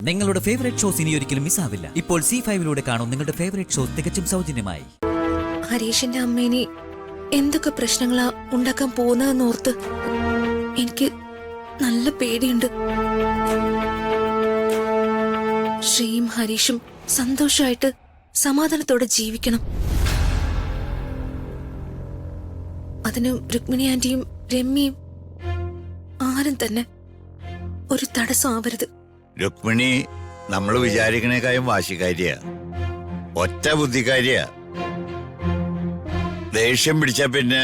നിങ്ങളുടെ favourite shows ഇനി ഒരിക്കലും മിസ്സാവില്ല. ഇപ്പോൾ C5 കാണും നിങ്ങളുടെ ഫേവറേറ്റ് ഷോസ് തികച്ചും സൗജന്യമായി. ഹരീഷിന്റെ അമ്മേനെ എന്തൊക്കെ പ്രശ്നങ്ങളാ ഉണ്ടാക്കാൻ പോകുന്നതെന്ന് ഓർത്ത് എനിക്ക് നല്ല പേടിയുണ്ട്. ശ്രീയും ഹരീഷും സന്തോഷമായിട്ട് സമാധാനത്തോടെ ജീവിക്കണം. അതിന് രുക്മിണി ആന്റിയും രമ്യയും ആരും തന്നെ ഒരു തടസ്സം ആവരുത്. രുക്മിണി നമ്മൾ വിചാരിക്കണേക്കായും വാശിക്കാരിയാ, ഒറ്റ ബുദ്ധിക്കാരിയാ. ദേഷ്യം പിടിച്ച പിന്നെ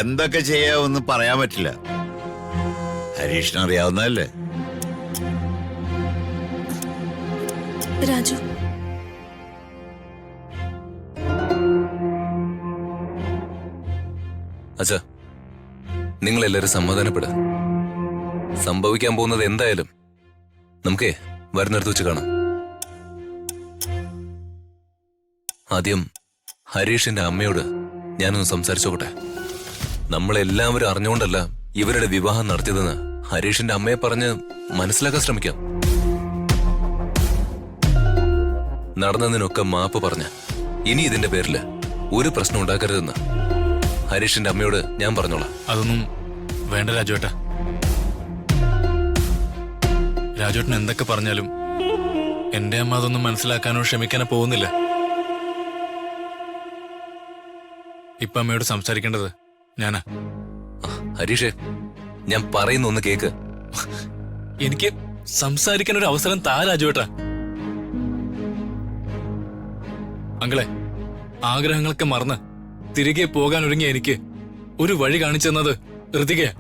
എന്തൊക്കെ ചെയ്യാമെന്ന് പറയാൻ പറ്റില്ല. ഹരീഷിന് അറിയാവുന്നതല്ലേ. രാജു, അച്ഛാ, നിങ്ങളെല്ലാരും സമാധാനപ്പെടുക. സംഭവിക്കാൻ പോകുന്നത് എന്തായാലും നമുക്കേ വരുന്നിടത്ത് വെച്ച് കാണാം. ആദ്യം ഹരീഷിന്റെ അമ്മയോട് ഞാനൊന്ന് സംസാരിച്ചോട്ടെ. നമ്മളെല്ലാവരും അറിഞ്ഞുകൊണ്ടല്ല ഇവരുടെ വിവാഹം നടത്തിയതെന്ന് ഹരീഷിന്റെ അമ്മയെ പറഞ്ഞ് മനസ്സിലാക്കാൻ ശ്രമിക്കാം. നടന്നതിനൊക്കെ മാപ്പ് പറഞ്ഞ ഇനി ഇതിന്റെ പേരില് ഒരു പ്രശ്നം ഉണ്ടാക്കരുതെന്ന് ഹരീഷിന്റെ അമ്മയോട് ഞാൻ പറഞ്ഞോളാം. അതൊന്നും വേണ്ട രാജുവേട്ട. രാജുവേട്ടൻ എന്തൊക്കെ പറഞ്ഞാലും എന്റെ അമ്മ അതൊന്നും മനസ്സിലാക്കാനോ ക്ഷമിക്കാനോ പോകുന്നില്ല. ഇപ്പൊ അമ്മയോട് സംസാരിക്കേണ്ടത് ഞാനാ. ഹരീഷേ, ഞാൻ പറയുന്ന ഒന്ന് കേക്ക്. എനിക്ക് സംസാരിക്കാൻ ഒരു അവസരം താ രാജുവേട്ട. അങ്കളെ, ആഗ്രഹങ്ങളൊക്കെ മറന്ന് തിരികെ പോകാൻ ഒരുങ്ങിയ എനിക്ക് ഒരു വഴി കാണിച്ചു തന്നത് ഋതികയാ.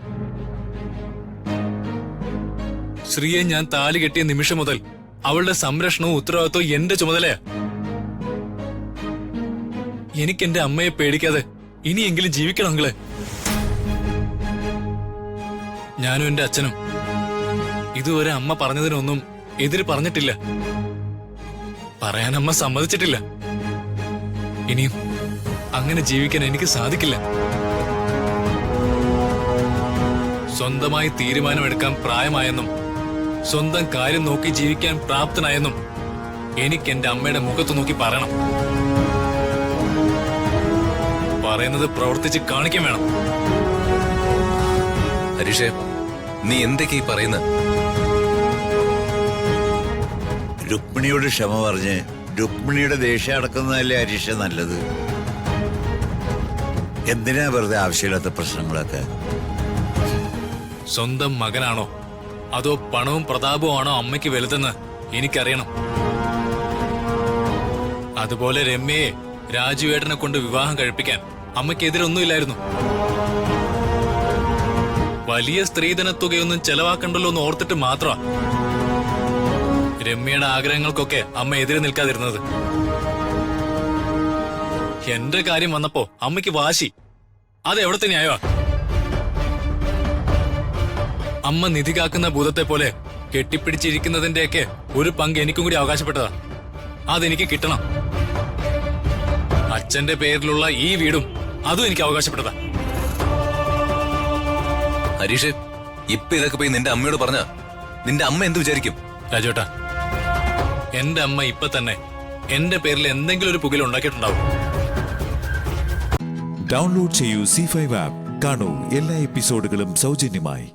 ശ്രീയെ ഞാൻ താലി കെട്ടിയ നിമിഷം മുതൽ അവളുടെ സംരക്ഷണവും ഉത്തരവാദിത്വവും എന്റെ ചുമതലയാ. എനിക്ക് എന്റെ അമ്മയെ പേടിക്കാതെ ഇനിയെങ്കിലും ജീവിക്കണം അങ്കളെ. ഞാനും എന്റെ അച്ഛനും ഇതുവരെ അമ്മ പറഞ്ഞതിനൊന്നും എതിര് പറഞ്ഞിട്ടില്ല. പറയാൻ അമ്മ സമ്മതിച്ചിട്ടില്ല. ഇനിയും അങ്ങനെ ജീവിക്കാൻ എനിക്ക് സാധിക്കില്ല. സ്വന്തമായി തീരുമാനമെടുക്കാൻ പ്രായമായെന്നും സ്വന്തം കാര്യം നോക്കി ജീവിക്കാൻ പ്രാപ്തനായെന്നും എനിക്ക് എന്റെ അമ്മയുടെ മുഖത്ത് നോക്കി പറയണം. പറയുന്നത് പ്രവർത്തിച്ച് കാണിക്കാൻ വേണം. ഹരീഷേ, നീ എന്തൊക്കെ ഈ പറയുന്നത്? രുക്മിണിയോട് ക്ഷമ പറഞ്ഞ് രുക്മിണിയുടെ ദേഷ്യം അടക്കുന്നതല്ലേ ഹരീഷ് നല്ലത്. എന്തിനാ വെറുതെ ആവശ്യമില്ലാത്ത പ്രശ്നങ്ങളൊക്കെ? സ്വന്തം മകനാണോ അതോ പണവും പ്രതാപവും ആണോ അമ്മയ്ക്ക് വലുതെന്ന് എനിക്കറിയണം. അതുപോലെ രമ്യയെ രാജുവേട്ടനെ കൊണ്ട് വിവാഹം കഴിപ്പിക്കാൻ അമ്മയ്ക്കെതിരൊന്നുമില്ലായിരുന്നു. വലിയ സ്ത്രീധനത്തുകയൊന്നും ചെലവാക്കണ്ടല്ലോ എന്ന് ഓർത്തിട്ട് മാത്രമാ രമ്യയുടെ ആഗ്രഹങ്ങൾക്കൊക്കെ അമ്മ എതിരെ നിൽക്കാതിരുന്നത്. എന്റെ കാര്യം വന്നപ്പോ അമ്മയ്ക്ക് വാശി. അത് എവിടത്തെ ന്യായമാ? അമ്മ നിധി കാക്കുന്ന ഭൂതത്തെ പോലെ കെട്ടിപ്പിടിച്ചിരിക്കുന്നതിന്റെയൊക്കെ ഒരു പങ്ക് എനിക്കും കൂടി അവകാശപ്പെട്ടതാ. അതെനിക്ക് കിട്ടണം. അച്ഛന്റെ പേരിലുള്ള ഈ വീടും അതും എനിക്ക് അവകാശപ്പെട്ടതാ. ഹരീഷേ, ഇപ്പൊ ഇതൊക്കെ പോയി നിന്റെ അമ്മയോട് പറഞ്ഞ നിന്റെ അമ്മ എന്ത് വിചാരിക്കും? രാജോട്ടാ, എന്റെ അമ്മ ഇപ്പൊ തന്നെ എന്റെ പേരിൽ എന്തെങ്കിലും ഒരു പുകയിൽ ഉണ്ടാക്കിയിട്ടുണ്ടാവും. ഡൗൺലോഡ് ചെയ്യൂ C5 ആപ്പ്. കാണൂ എല്ലാ എപ്പിസോഡുകളും സൗജന്യമായി.